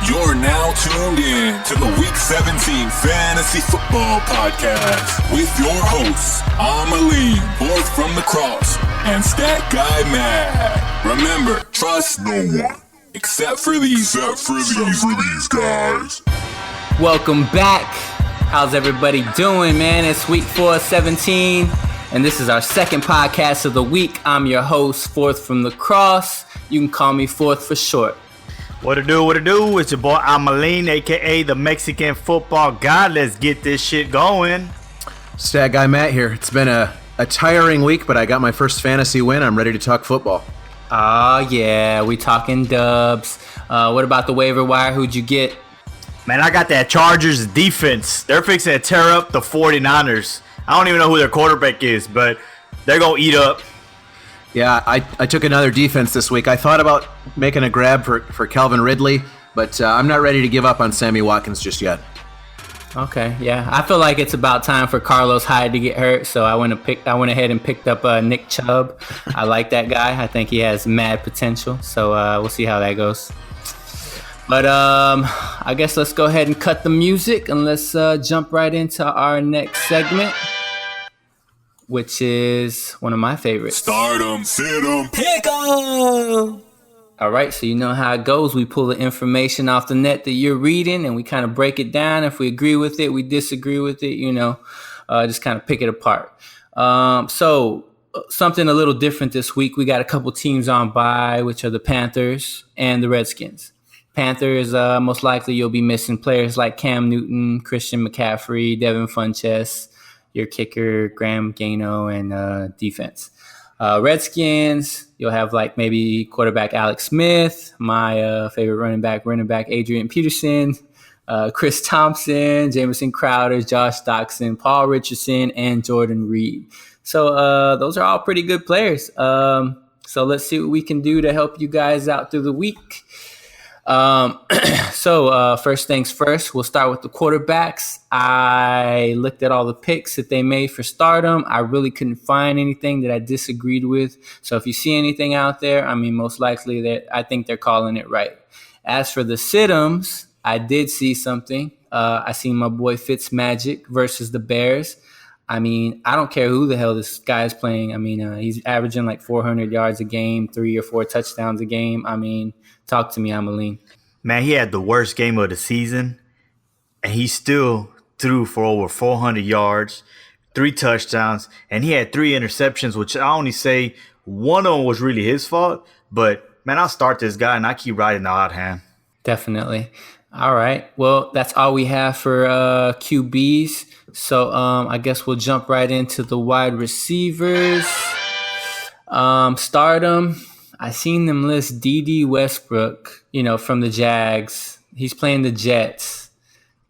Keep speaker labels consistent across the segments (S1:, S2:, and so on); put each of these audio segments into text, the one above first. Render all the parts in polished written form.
S1: You're now tuned in to the Week 17 Fantasy Football Podcast with your hosts, Amalean, fourth from the cross, and Stat Guy Matt. Remember, trust no one except for these guys.
S2: Welcome back. How's everybody doing, man? It's week 417, and this is our second podcast of the week. I'm your host, fourth from the cross. You can call me fourth for short.
S3: What it do? It's your boy Amalean, a.k.a. the Mexican football god. Let's get this shit going.
S4: Stat Guy Matt here. It's been a tiring week, but I got my first fantasy win. I'm ready to talk football.
S2: Yeah, we talking dubs. What about the waiver wire? Who'd you get?
S3: Man, I got that Chargers defense. They're fixing to tear up the 49ers. I don't even know who their quarterback is, but they're going to eat up.
S4: Yeah, I took another defense this week. I thought about making a grab for Calvin Ridley, but I'm not ready to give up on Sammy Watkins just yet.
S2: Okay, yeah. I feel like it's about time for Carlos Hyde to get hurt, so I went ahead and picked up Nick Chubb. I like that guy. I think he has mad potential, so we'll see how that goes. But I guess let's go ahead and cut the music and let's jump right into our next segment, which is one of my favorites.
S1: Start 'em, sit 'em,
S2: Pick 'em! All right, so you know how it goes. We pull the information off the net that you're reading and we kind of break it down. If we agree with it, we disagree with it, just kind of pick it apart. So something a little different this week. We got a couple teams on bye, which are the Panthers and the Redskins. Panthers, most likely you'll be missing players like Cam Newton, Christian McCaffrey, Devin Funchess, your kicker, Graham Gano, and defense. Redskins, you'll have like maybe quarterback Alex Smith, my favorite running back Adrian Peterson, Chris Thompson, Jamison Crowder, Josh Doxson, Paul Richardson, and Jordan Reed. So those are all pretty good players. So let's see what we can do to help you guys out through the week. So first things first, we'll start with the quarterbacks. I looked at all the picks that they made for stardom. I really couldn't find anything that I disagreed with. So if you see anything out there, most likely that I think they're calling it right. As for the sit-ems, I did see something. I seen my boy Fitzmagic versus the Bears. I don't care who the hell this guy is playing. He's averaging like 400 yards a game, 3 or 4 touchdowns a game. Talk to me, Amalean.
S3: Man, he had the worst game of the season, and he still threw for over 400 yards, 3 touchdowns, and he had 3 interceptions, which I only say one of them was really his fault. But, man, I'll start this guy, and I keep riding the hot hand.
S2: Definitely. All right. Well, that's all we have for QBs. So I guess we'll jump right into the wide receivers. Stardom. I seen them list D.D. Westbrook, from the Jags. He's playing the Jets.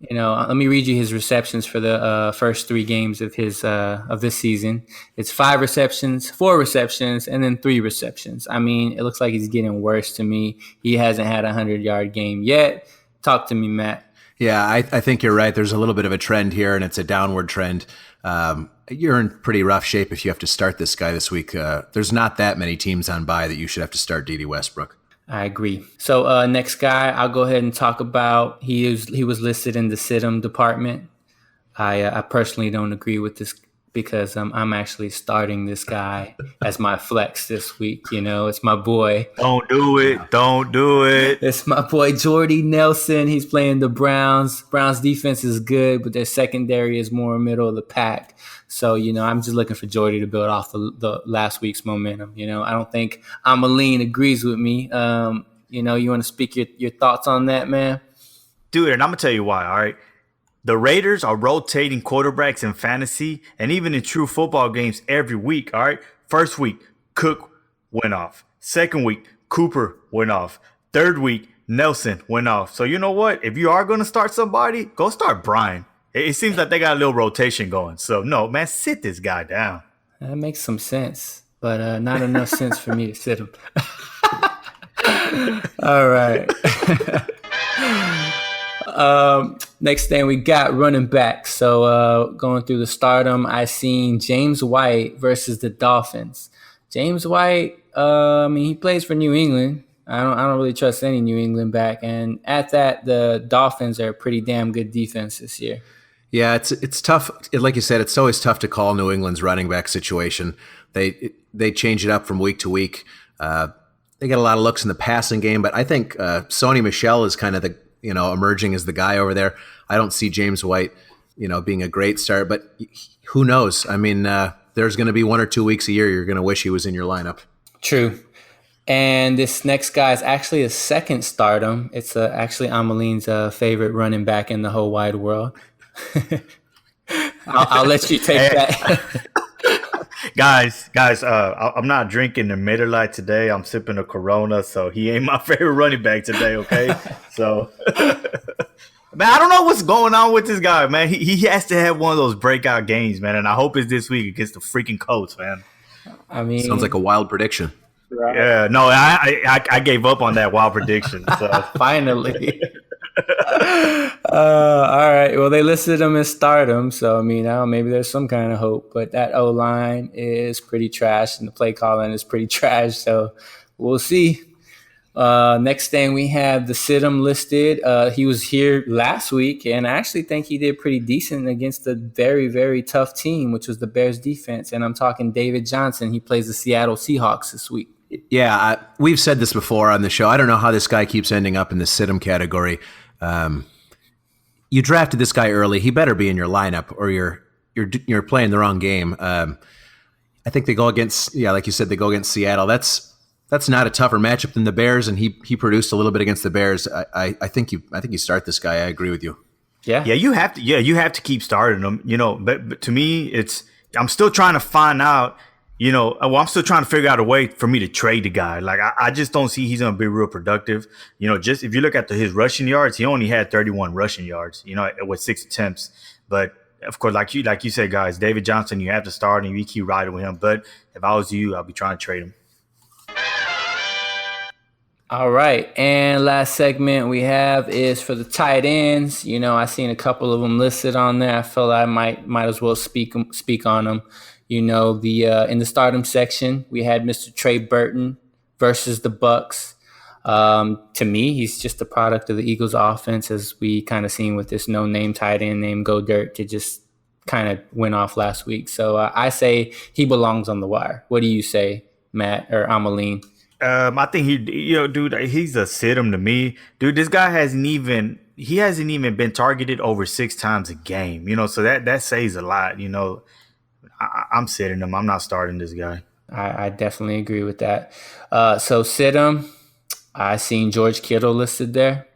S2: Let me read you his receptions for the first 3 games of his of this season. It's 5 receptions, 4 receptions, and then 3 receptions. It looks like he's getting worse to me. He hasn't had a 100-yard game yet. Talk to me, Matt.
S4: Yeah, I think you're right. There's a little bit of a trend here, and it's a downward trend. You're in pretty rough shape if you have to start this guy this week. There's not that many teams on bye that you should have to start D.D. Westbrook.
S2: I agree. So next guy, I'll go ahead and talk about. He was listed in the sit-em department. I personally don't agree with this because I'm actually starting this guy as my flex this week. It's my boy.
S3: Don't do it.
S2: It's my boy Jordy Nelson. He's playing the Browns. Browns defense is good, but their secondary is more middle of the pack. So, I'm just looking for Jordy to build off the last week's momentum. I don't think Amalean agrees with me. You want to speak your thoughts on that, man?
S3: Dude, and I'm going to tell you why, all right? The Raiders are rotating quarterbacks in fantasy and even in true football games every week, all right? First week, Cook went off. Second week, Cooper went off. Third week, Nelson went off. So you know what? If you are going to start somebody, go start Brian. It seems like they got a little rotation going. So, no, man, sit this guy down.
S2: That makes some sense, but not enough sense for me to sit him. All right. Next thing we got running back. So going through the stardom, I seen James White versus the Dolphins. James White, he plays for New England. I don't really trust any New England back. And at that, the Dolphins are a pretty damn good defense this year.
S4: Yeah, it's tough. Like you said, it's always tough to call New England's running back situation. They change it up from week to week. They get a lot of looks in the passing game, but I think Sony Michel is kind of the emerging as the guy over there. I don't see James White being a great start, but who knows? I mean, there's going to be 1 or 2 weeks a year you're going to wish he was in your lineup.
S2: True. And this next guy is actually a second stardom. It's actually Amalean's favorite running back in the whole wide world. I'll let you take that.
S3: Guys, I'm not drinking the Miller Lite today. I'm sipping a Corona, so he ain't my favorite running back today, okay? So, man, I don't know what's going on with this guy, man. He has to have one of those breakout games, man, and I hope it's this week against the freaking Colts, man.
S2: I mean,
S4: sounds like a wild prediction.
S2: Right.
S3: Yeah, no, I gave up on that wild prediction. So.
S2: Finally. All right. Well, they listed him as stardom, so I mean, maybe there's some kind of hope. But that O line is pretty trash, and the play calling is pretty trash. So we'll see. Next thing we have the Sidham listed. He was here last week, and I actually think he did pretty decent against a very, very tough team, which was the Bears defense. And I'm talking David Johnson. He plays the Seattle Seahawks this week.
S4: Yeah, we've said this before on the show. I don't know how this guy keeps ending up in the Sidham category. You drafted this guy early. He better be in your lineup, or you're playing the wrong game. I think they go against, like you said, they go against Seattle. That's not a tougher matchup than the Bears, and he produced a little bit against the Bears. I think you start this guy. I agree with you.
S3: Yeah, you have to keep starting him. But to me, I'm still trying to find out. I'm still trying to figure out a way for me to trade the guy. Like, I just don't see he's going to be real productive. Just if you look at his rushing yards, he only had 31 rushing yards, with 6 attempts. But, of course, like you said, guys, David Johnson, you have to start and you keep riding with him. But if I was you, I'd be trying to trade him.
S2: All right. And last segment we have is for the tight ends. I seen a couple of them listed on there. I felt I might as well speak on them. In the stardom section, we had Mr. Trey Burton versus the Bucks. To me, he's just a product of the Eagles' offense, as we kind of seen with this no-name tight end named Go Dirt to just kind of went off last week. So I say he belongs on the wire. What do you say, Matt or Amalean?
S3: I think dude, he's a sit-em to me. Dude, this guy hasn't even been targeted over 6 times a game. So that says a lot. I'm sitting him. I'm not starting this guy.
S2: I definitely agree with that. So sit him. I seen George Kittle listed there.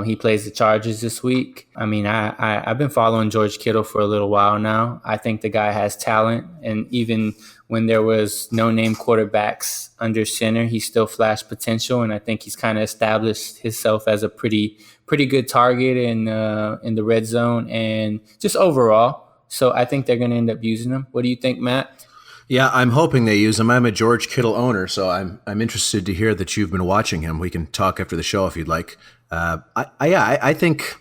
S2: He plays the Chargers this week. I mean, I've been following George Kittle for a little while now. I think the guy has talent, and even when there was no-name quarterbacks under center, he still flashed potential, and I think he's kind of established himself as a pretty good target in the red zone and just overall. So I think they're going to end up using him. What do you think, Matt?
S4: Yeah, I'm hoping they use him. I'm a George Kittle owner, so I'm interested to hear that you've been watching him. We can talk after the show if you'd like. I think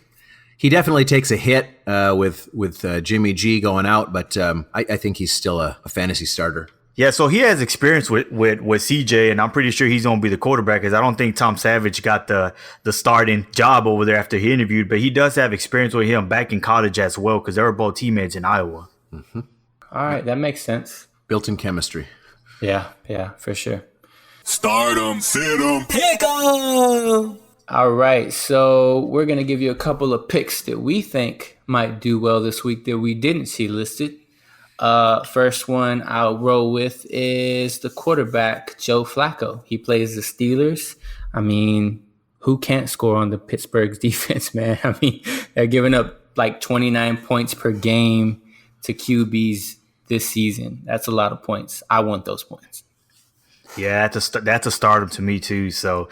S4: he definitely takes a hit with Jimmy G going out, but I think he's still a fantasy starter.
S3: Yeah, so he has experience with CJ, and I'm pretty sure he's going to be the quarterback, because I don't think Tom Savage got the starting job over there after he interviewed, but he does have experience with him back in college as well, because they were both teammates in Iowa.
S2: Mm-hmm. All right, that makes sense.
S4: Built-in chemistry.
S2: Yeah, for sure.
S1: Start 'em, sit 'em,
S2: pick 'em. All right, so we're going to give you a couple of picks that we think might do well this week that we didn't see listed. First one I'll roll with is the quarterback, Joe Flacco. He plays the Steelers. I mean, who can't score on the Pittsburgh's defense, man? I mean, they're giving up like 29 points per game to QBs this season. That's a lot of points. I want those points.
S3: Yeah, that's a stardom to me too. So,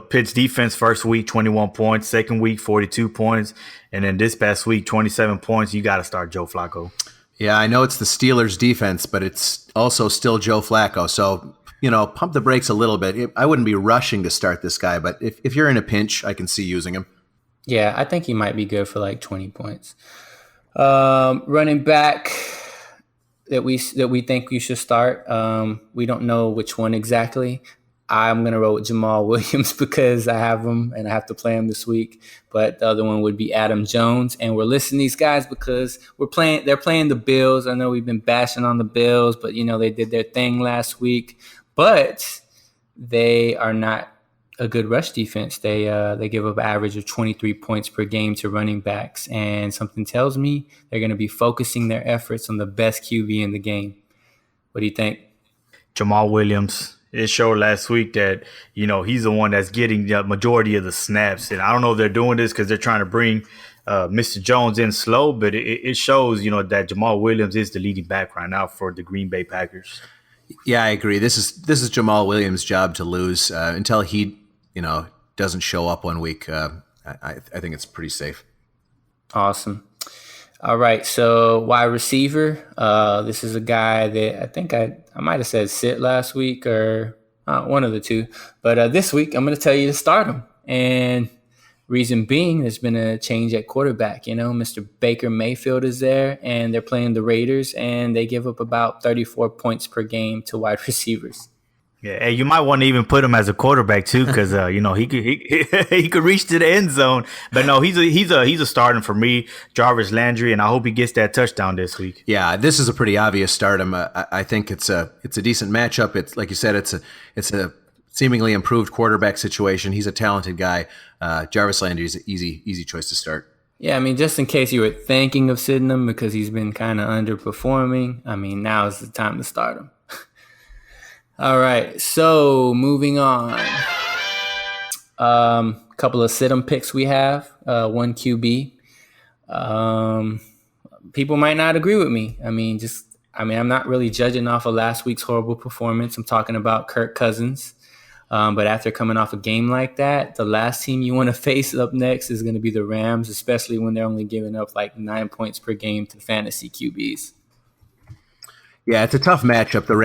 S3: Pitt's defense first week, 21 points. Second week, 42 points. And then this past week, 27 points. You got to start Joe Flacco.
S4: Yeah, I know it's the Steelers defense, but it's also still Joe Flacco. So, pump the brakes a little bit. I wouldn't be rushing to start this guy, but if you're in a pinch, I can see using him.
S2: Yeah, I think he might be good for like 20 points. Running back that we think you should start. We don't know which one exactly. I'm going to roll with Jamal Williams because I have him and I have to play him this week. But the other one would be Adam Jones. And we're listing these guys because they're playing the Bills. I know we've been bashing on the Bills, but, they did their thing last week. But they are not a good rush defense. They give up an average of 23 points per game to running backs. And something tells me they're going to be focusing their efforts on the best QB in the game. What do you think?
S3: Jamal Williams. It showed last week that, he's the one that's getting the majority of the snaps. And I don't know if they're doing this because they're trying to bring Mr. Jones in slow, but it shows, that Jamal Williams is the leading back right now for the Green Bay Packers.
S4: Yeah, I agree. This is Jamal Williams' job to lose until he, doesn't show up one week. I think it's pretty safe.
S2: Awesome. All right, so wide receiver. This is a guy that I think I might have said sit last week or one of the two. But this week, I'm going to tell you to start him. And reason being, there's been a change at quarterback. Mr. Baker Mayfield is there, and they're playing the Raiders, and they give up about 34 points per game to wide receivers.
S3: Yeah, hey, you might want to even put him as a quarterback too, because he could reach to the end zone. But no, he's a starting for me, Jarvis Landry, and I hope he gets that touchdown this week.
S4: Yeah, this is a pretty obvious start. I think it's a decent matchup. It's like you said, it's a seemingly improved quarterback situation. He's a talented guy. Jarvis Landry is an easy choice to start.
S2: Yeah, just in case you were thinking of sitting him because he's been kind of underperforming, now is the time to start him. All right, so moving on. Couple of sit-em picks we have. One QB. People might not agree with me. I'm not really judging off of last week's horrible performance. I'm talking about Kirk Cousins. But after coming off a game like that, the last team you want to face up next is going to be the Rams, especially when they're only giving up like 9 points per game to fantasy QBs.
S4: Yeah, it's a tough matchup. The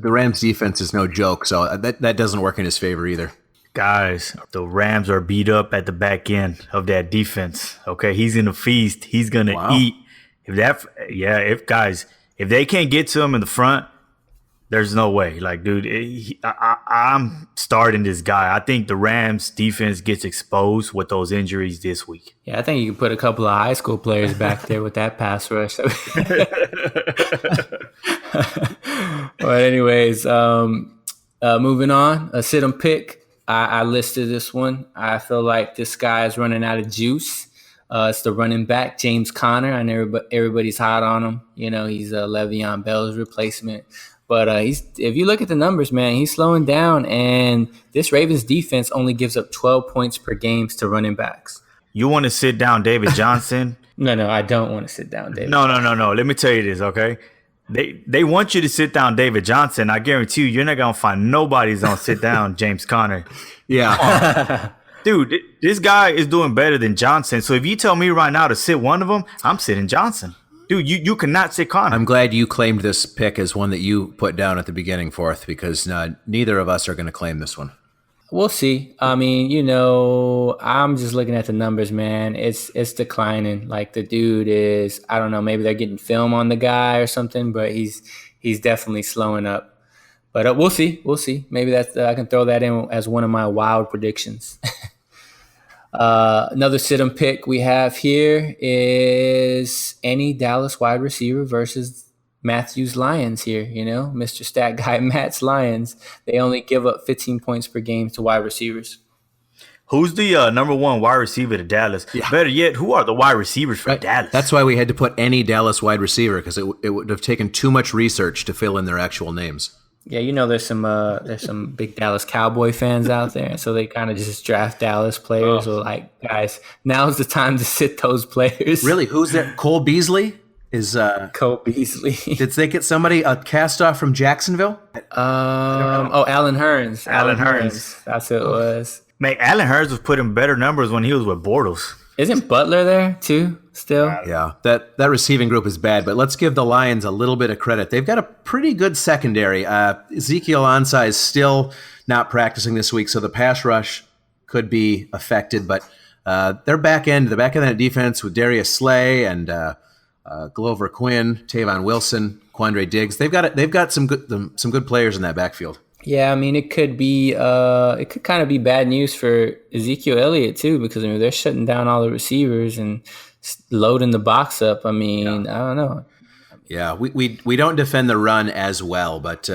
S4: Rams defense is no joke, so that doesn't work in his favor either.
S3: Guys, the Rams are beat up at the back end of that defense. Okay, he's in a feast. He's gonna eat. If they can't get to him in the front, there's no way. Like, dude, I'm starting this guy. I think the Rams defense gets exposed with those injuries this week.
S2: Yeah, I think you can put a couple of high school players back there with that pass rush. But anyways, moving on, a sit-em pick. I listed this one. I feel like this guy is running out of juice. It's the running back, James Conner. I know everybody's hot on him. He's Le'Veon Bell's replacement. But if you look at the numbers, man, he's slowing down. And this Ravens defense only gives up 12 points per game to running backs.
S3: You want to sit down David Johnson?
S2: No, I don't want to sit down David.
S3: No. Let me tell you this, okay? They want you to sit down David Johnson. I guarantee you're not going to find nobody's going to sit down James Conner.
S4: Yeah.
S3: Dude, this guy is doing better than Johnson. So if you tell me right now to sit one of them, I'm sitting Johnson. Dude, you cannot sit Conner.
S4: I'm glad you claimed this pick as one that you put down at the beginning, Fourth, because neither of us are going to claim this one.
S2: We'll see. I'm just looking at the numbers, man. It's declining. Like, the dude is, I don't know, maybe they're getting film on the guy or something, but he's definitely slowing up. But we'll see. Maybe that's I can throw that in as one of my wild predictions. Another sit-em pick we have here is any Dallas wide receiver versus Matthews Lions here, Mr. Stat Guy Matt's Lions. They only give up 15 points per game to wide receivers.
S3: Who's the number one wide receiver to Dallas? Yeah. Better yet, who are the wide receivers for Dallas?
S4: That's why we had to put any Dallas wide receiver, because it would have taken too much research to fill in their actual names.
S2: Yeah, there's some big Dallas Cowboy fans out there, so they kind of just draft Dallas players. So, like, guys, now's the time to sit those players.
S4: Really? Who's there? Cole Beasley?
S2: Cole Beasley.
S4: Did they get somebody a cast off from Jacksonville?
S2: Allen Hurns.
S3: Allen Hurns.
S2: That's who it was.
S3: Man, Allen Hurns was putting better numbers when he was with Bortles.
S2: Isn't Butler there too? Still?
S4: Yeah, that receiving group is bad, but let's give the Lions a little bit of credit. They've got a pretty good secondary. Ezekiel Ansah is still not practicing this week, so the pass rush could be affected, but their back end of that defense with Darius Slay and Glover Quinn, Tavon Wilson, Quandre Diggs, they've got some good players in that backfield.
S2: Yeah, I mean, it could be, it could kind of be bad news for Ezekiel Elliott too, because I mean they're shutting down all the receivers and loading the box up. I mean, I don't know.
S4: Yeah, we don't defend the run as well, but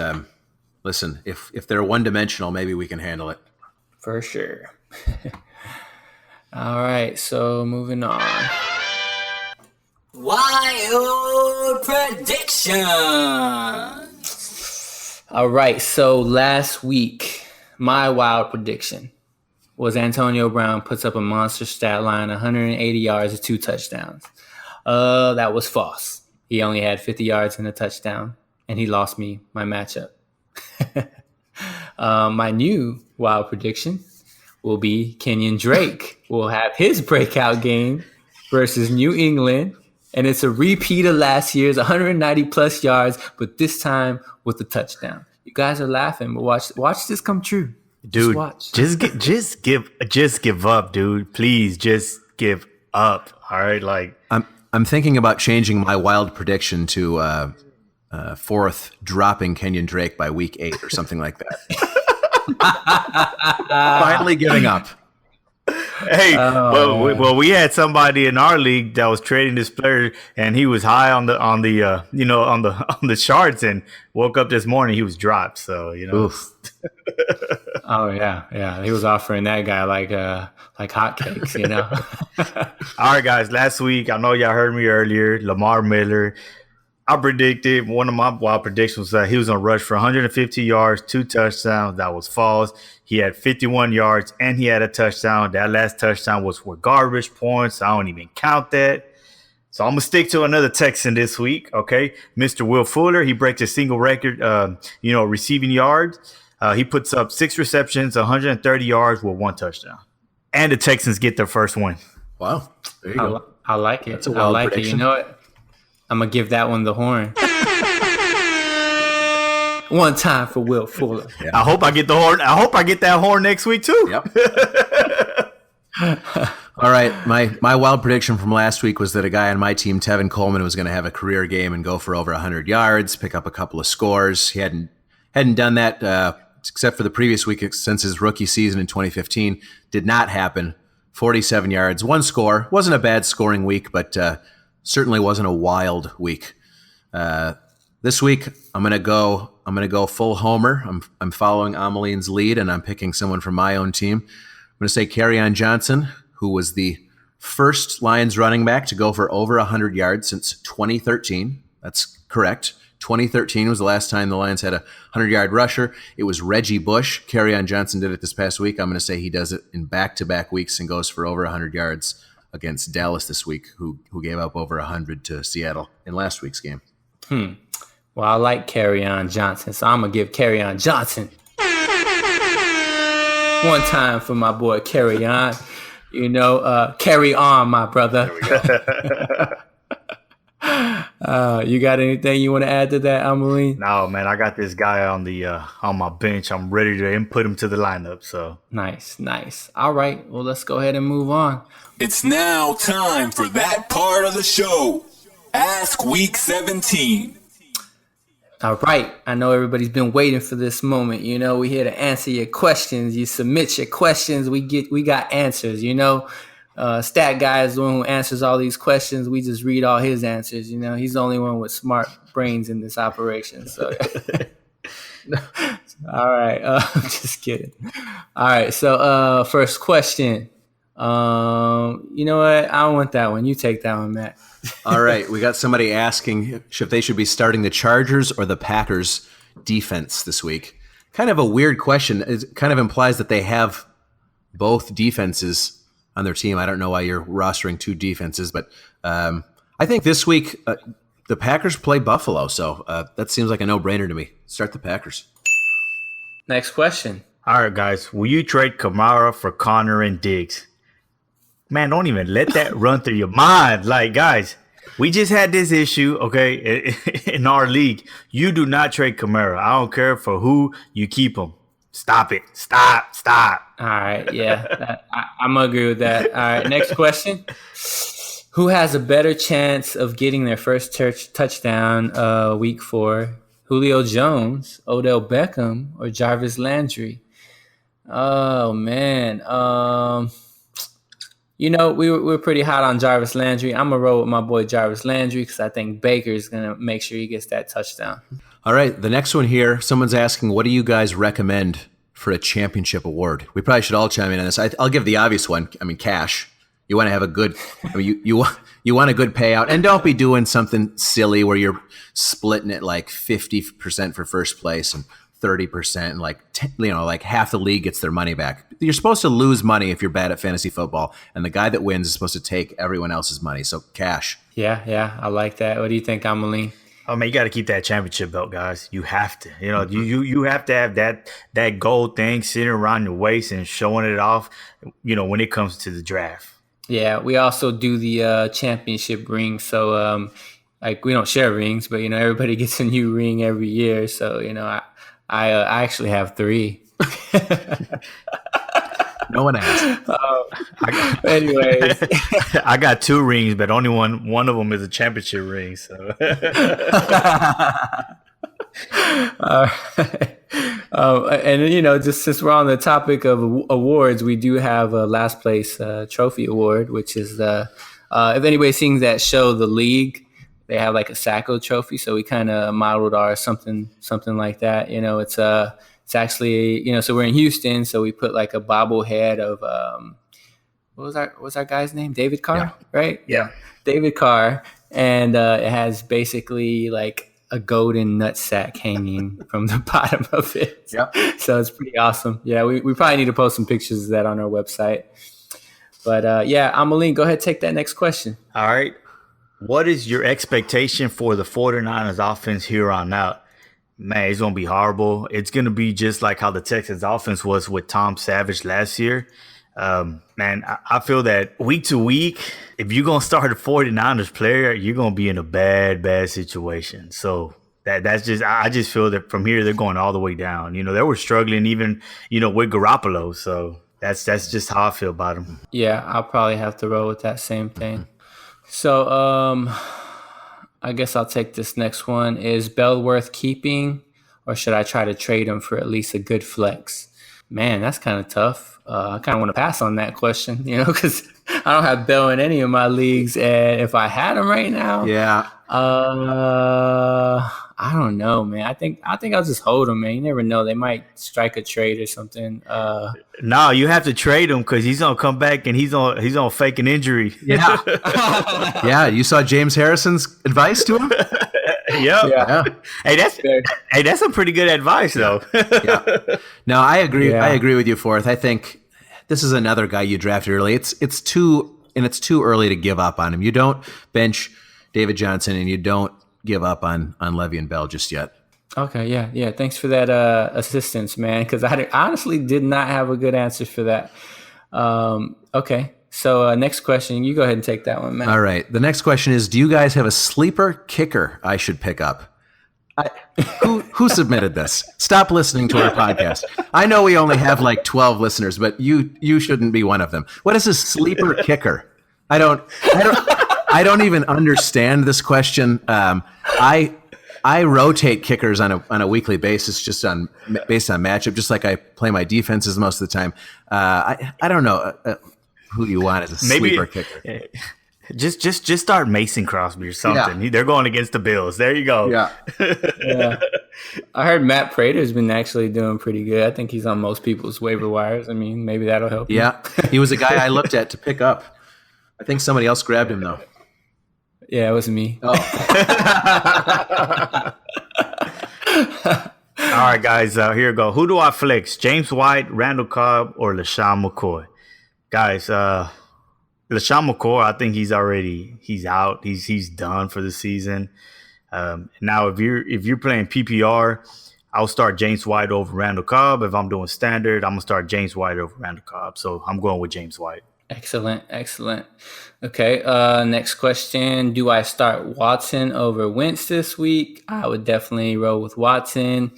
S4: listen, if they're one dimensional, maybe we can handle it.
S2: For sure. All right, so moving on. Wild prediction. All right, so last week, my wild prediction was Antonio Brown puts up a monster stat line, 180 yards and 2 touchdowns. That was false. He only had 50 yards and a touchdown, and he lost me my matchup. My new wild prediction will be Kenyon Drake will have his breakout game versus New England, and it's a repeat of last year's 190 plus yards, but this time with a touchdown. You guys are laughing, but watch this come true.
S3: Dude,
S2: just
S3: give up, dude. Please just give up. All right, like
S4: I'm thinking about changing my wild prediction to fourth, dropping Kenyon Drake by week 8 or something like that. Finally giving up.
S3: Hey, well, we had somebody in our league that was trading this player, and he was high on the on the charts, and woke up this morning he was dropped. So
S4: Oof.
S2: Oh yeah, he was offering that guy like hotcakes,
S3: All right, guys. Last week, I know y'all heard me earlier. Lamar Miller. I predicted, one of my wild predictions was that he was going to rush for 150 yards, 2 touchdowns. That was false. He had 51 yards and he had a touchdown. That last touchdown was for garbage points. I don't even count that. So I'm going to stick to another Texan this week, okay? Mr. Will Fuller, he breaks a single record, receiving yards. He puts up 6 receptions, 130 yards with 1 touchdown. And the Texans get their first win.
S4: Wow. There you go.
S2: I like it.
S4: That's a wild prediction.
S2: You know what? I'm going to give that one the horn. One time for Will Fuller.
S3: Yeah. I hope I get the horn. I hope I get that horn next week too.
S4: Yep. All right. My wild prediction from last week was that a guy on my team, Tevin Coleman, was going to have a career game and go for over 100 yards, pick up a couple of scores. He hadn't done that except for the previous week since his rookie season in 2015. Did not happen. 47 yards, 1 score. Wasn't a bad scoring week, but certainly wasn't a wild week. This week, I'm gonna go full homer. I'm following Amalean's lead, and I'm picking someone from my own team. I'm gonna say Kerryon Johnson, who was the first Lions running back to go for over 100 yards since 2013. That's correct. 2013 was the last time the Lions had a 100-yard rusher. It was Reggie Bush. Kerryon Johnson did it this past week. I'm going to say he does it in back-to-back weeks and goes for over 100 yards against Dallas this week, who gave up over 100 to Seattle in last week's game.
S2: Well, I like Kerryon Johnson, so I'm going to give Kerryon Johnson one time for my boy Kerryon. Carry on, my brother.
S3: There we go.
S2: You got anything you want to add to that, Amalean?
S3: No, man, I got this guy on my bench. I'm ready to input him to the lineup. So
S2: Nice. All right, well, let's go ahead and move on.
S1: It's now time for that part of the show. Ask Week 17.
S2: All right, I know everybody's been waiting for this moment. We're here to answer your questions. You submit your questions, we got answers. Stat Guy is the one who answers all these questions. We just read all his answers. He's the only one with smart brains in this operation. So, all right, I'm just kidding. All right, so first question. You know what? I don't want that one. You take that one, Matt.
S4: All right, we got somebody asking if they should be starting the Chargers or the Packers defense this week. Kind of a weird question. It kind of implies that they have both defenses on their team. I don't know why you're rostering 2 defenses, but I think this week the Packers play Buffalo, so that seems like a no-brainer to me. Start the Packers.
S2: Next question.
S3: all right, guys, will you trade Kamara for Connor and Diggs? Man, don't even let that run through your mind. Like, guys, we just had this issue, okay, in our league. You do not trade Kamara. I don't care for who you keep him. Stop it. Stop.
S2: All right, yeah, I'm going to agree with that. All right, next question. Who has a better chance of getting their first touchdown week 4, Julio Jones, Odell Beckham, or Jarvis Landry? Oh man. We were pretty hot on Jarvis Landry. I'm gonna roll with my boy Jarvis Landry because I think Baker's gonna make sure he gets that touchdown.
S4: All right, the next one here. Someone's asking, what do you guys recommend for a championship award? We probably should all chime in on this. I'll give the obvious one. I mean, cash. You want to have a good. I mean, you want a good payout, and don't be doing something silly where you're splitting it like 50% for first place and 30%, and like half the league gets their money back. You're supposed to lose money if you're bad at fantasy football, and the guy that wins is supposed to take everyone else's money. So cash.
S2: Yeah, I like that. What do you think, Amalean?
S3: Oh man, you got to keep that championship belt, guys. You have to. You have to have that gold thing sitting around your waist and showing it off. When it comes to the draft.
S2: Yeah, we also do the championship ring. So we don't share rings, but everybody gets a new ring every year. So I actually have 3.
S4: No one asked.
S2: Anyways,
S3: I got 2 rings, but only one of them is a championship ring. So,
S2: and just since we're on the topic of awards, we do have a last place trophy award, which is if anybody's seen that show, The League, they have like a Sacco trophy. So we kind of modeled our something like that. It's actually, so we're in Houston, so we put like a bobblehead of what was our guy's name? David Carr, right?
S3: Yeah.
S2: David Carr. And it has basically like a golden nutsack hanging from the bottom of it.
S4: Yep.
S2: So it's pretty awesome. Yeah, we probably need to post some pictures of that on our website. But Amalean, go ahead, take that next question.
S3: All right. What is your expectation for the 49ers offense here on out? Man, it's going to be horrible. It's going to be just like how the Texans offense was with Tom Savage last year. Man, I feel that week to week, if you're going to start a 49ers player, you're going to be in a bad situation. So that's just, I just feel that from here, they're going all the way down. They were struggling even, with Garoppolo. So that's just how I feel about them.
S2: Yeah, I'll probably have to roll with that same thing. So, I guess I'll take this next one. Is Bell worth keeping, or should I try to trade him for at least a good flex? Man, that's kind of tough. I kind of want to pass on that question, because I don't have Bell in any of my leagues, and if I had him right now, I don't know, man. I think I'll just hold him, man. You never know; they might strike a trade or something.
S3: No, you have to trade him because he's gonna come back and he's on fake an injury.
S4: Yeah, yeah. You saw James Harrison's advice to him.
S3: Yeah. Hey, that's some pretty good advice, though.
S4: Yeah. No, I agree. Yeah. I agree with you, Forth. I think this is another guy you drafted early. It's too early to give up on him. You don't bench David Johnson, and you don't give up on Le'Veon Bell just yet.
S2: Okay, yeah. Thanks for that assistance, man, because I honestly did not have a good answer for that. Okay, so next question. You go ahead and take that one, man.
S4: All right. The next question is, do you guys have a sleeper kicker I should pick up? Who submitted this? Stop listening to our podcast. I know we only have like 12 listeners, but you shouldn't be one of them. What is a sleeper kicker? I don't even understand this question. I rotate kickers on a weekly basis, just based on matchup, just like I play my defenses most of the time. I don't know who you want as a sleeper kicker.
S3: Just start Mason Crosby or something. Yeah. They're going against the Bills. There you go.
S2: Yeah. I heard Matt Prater's been actually doing pretty good. I think he's on most people's waiver wires. I mean, maybe that'll help.
S4: Yeah, he was a guy I looked at to pick up. I think somebody else grabbed him though.
S2: Yeah, it was me.
S3: Oh. All right, guys, here we go. Who do I flex? James White, Randall Cobb, or LaShawn McCoy? Guys, LaShawn McCoy, I think he's out. He's done for the season. Now, if you're playing PPR, I'll start James White over Randall Cobb. If I'm doing standard, I'm gonna start James White over Randall Cobb. So I'm going with James White.
S2: Excellent. Okay, next question. Do I start Watson over Wentz this week? I would definitely roll with Watson.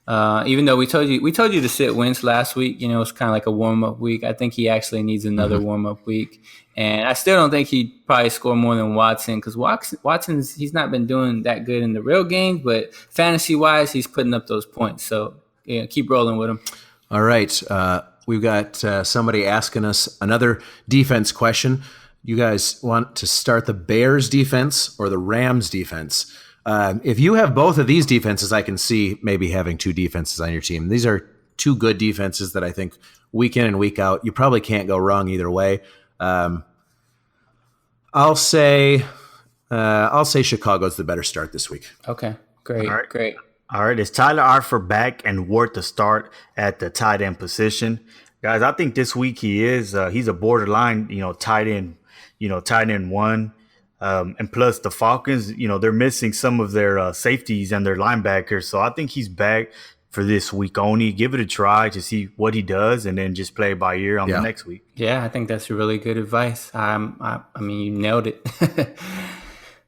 S2: Even though we told you to sit Wentz last week, you know, it's kind of like a warm up week. I think he actually needs another warm up week, and I still don't think he'd probably score more than Watson because Watson's he's not been doing that good in the real games, but fantasy wise, he's putting up those points. So yeah, keep rolling with him.
S4: All right, we've got somebody asking us another defense question. You guys want to start the Bears defense or the Rams defense? If you have both of these defenses, I can see maybe having two defenses on your team. These are two good defenses that I think week in and week out, you probably can't go wrong either way. I'll say Chicago's the better start this week.
S2: Okay, great,
S3: All right.
S2: great.
S3: All right, is Tyler Eifert back and worth the start at the tight end position? Guys, I think this week he's a borderline, tight end one. And plus the Falcons, they're missing some of their safeties and their linebackers. So I think he's back for this week only. Give it a try to see what he does and then just play it by ear on the next week.
S2: Yeah, I think that's really good advice. I mean, you nailed it.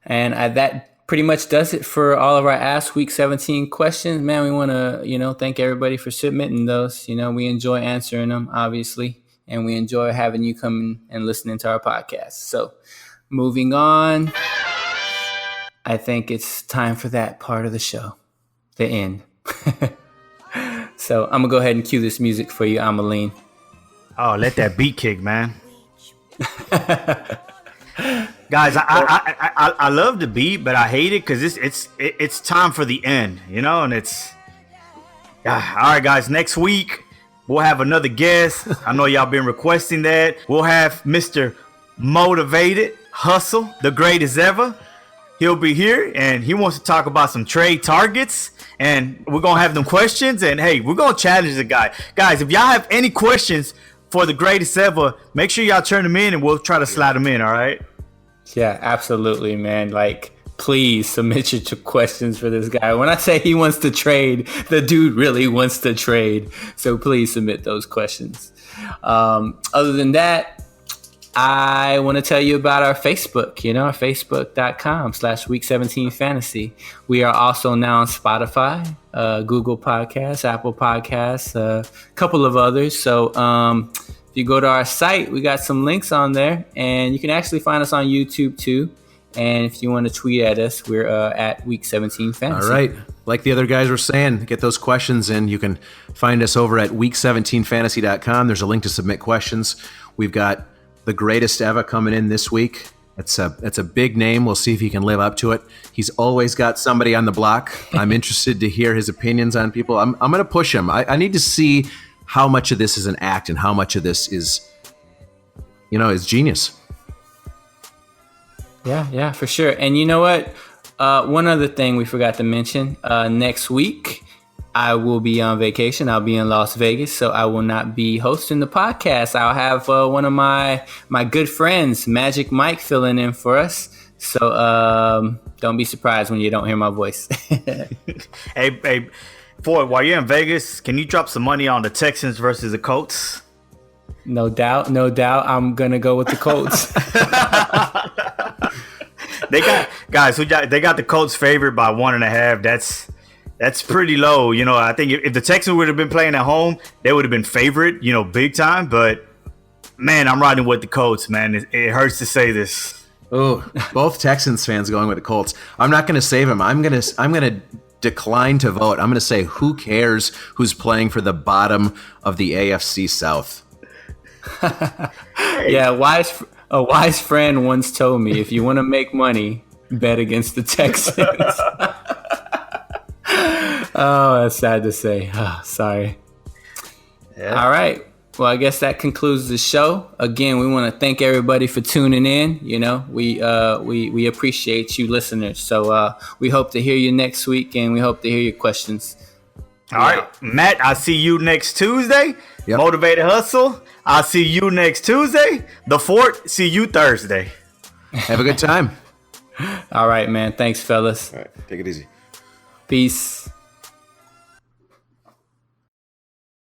S2: And that pretty much does it for all of our Ask Week 17 questions. Man, we want to, thank everybody for submitting those. We enjoy answering them, obviously, and we enjoy having you come and listening to our podcast. So moving on, I think it's time for that part of the show, the end. So I'm going to go ahead and cue this music for you, Amalean.
S3: Oh, let that beat kick, man. Guys, I love the beat, but I hate it because it's time for the end, and it's all right, guys. Next week we'll have another guest. I know y'all been requesting that. We'll have Mr. Motivated Hustle, the greatest ever. He'll be here and he wants to talk about some trade targets, and we're gonna have them questions. And hey, we're gonna challenge the guy, guys. If y'all have any questions for the greatest ever, make sure y'all turn them in and we'll try to slide them in. All right.
S2: Yeah, absolutely, man. Please submit your questions for this guy. When I say he wants to trade, the dude really wants to trade. So please submit those questions. Other than that, I want to tell you about our Facebook, our facebook.com/week17fantasy. We are also now on Spotify, Google Podcasts, Apple Podcasts, a couple of others. So, if you go to our site, we got some links on there, and you can actually find us on YouTube too. And if you want to tweet at us, we're at Week17Fantasy.
S4: All right. Like the other guys were saying, get those questions in. You can find us over at week17fantasy.com. There's a link to submit questions. We've got the greatest ever coming in this week. It's a big name. We'll see if he can live up to it. He's always got somebody on the block. I'm interested to hear his opinions on people. I'm going to push him. I need to see how much of this is an act and how much of this is genius.
S2: Yeah, for sure. And you know what? One other thing we forgot to mention. Next week, I will be on vacation. I'll be in Las Vegas, so I will not be hosting the podcast. I'll have one of my good friends, Magic Mike, filling in for us. So don't be surprised when you don't hear my voice.
S3: Hey, Floyd, while you're in Vegas, can you drop some money on the Texans versus the Colts?
S2: No doubt. I'm gonna go with the Colts.
S3: They got the Colts favored by 1.5. That's pretty low. I think if the Texans would have been playing at home, they would have been favorite, big time. But man, I'm riding with the Colts, man. It hurts to say this.
S4: Oh, both Texans fans going with the Colts. I'm not going to save him. I'm going to decline to vote. I'm going to say, who cares who's playing for the bottom of the AFC South?
S2: Yeah, a wise friend once told me, if you want to make money, bet against the Texans. Oh, that's sad to say. Oh, sorry. Yeah. All right. Well, I guess that concludes the show. Again, we want to thank everybody for tuning in. We appreciate you listeners. So we hope to hear you next week, and we hope to hear your questions.
S3: All right, Matt, I'll see you next Tuesday.
S4: Yep.
S3: Motivated Hustle, I'll see you next Tuesday. The Fort, see you Thursday.
S4: Have a good time.
S2: All right, man. Thanks, fellas.
S4: All right, take it easy.
S2: Peace.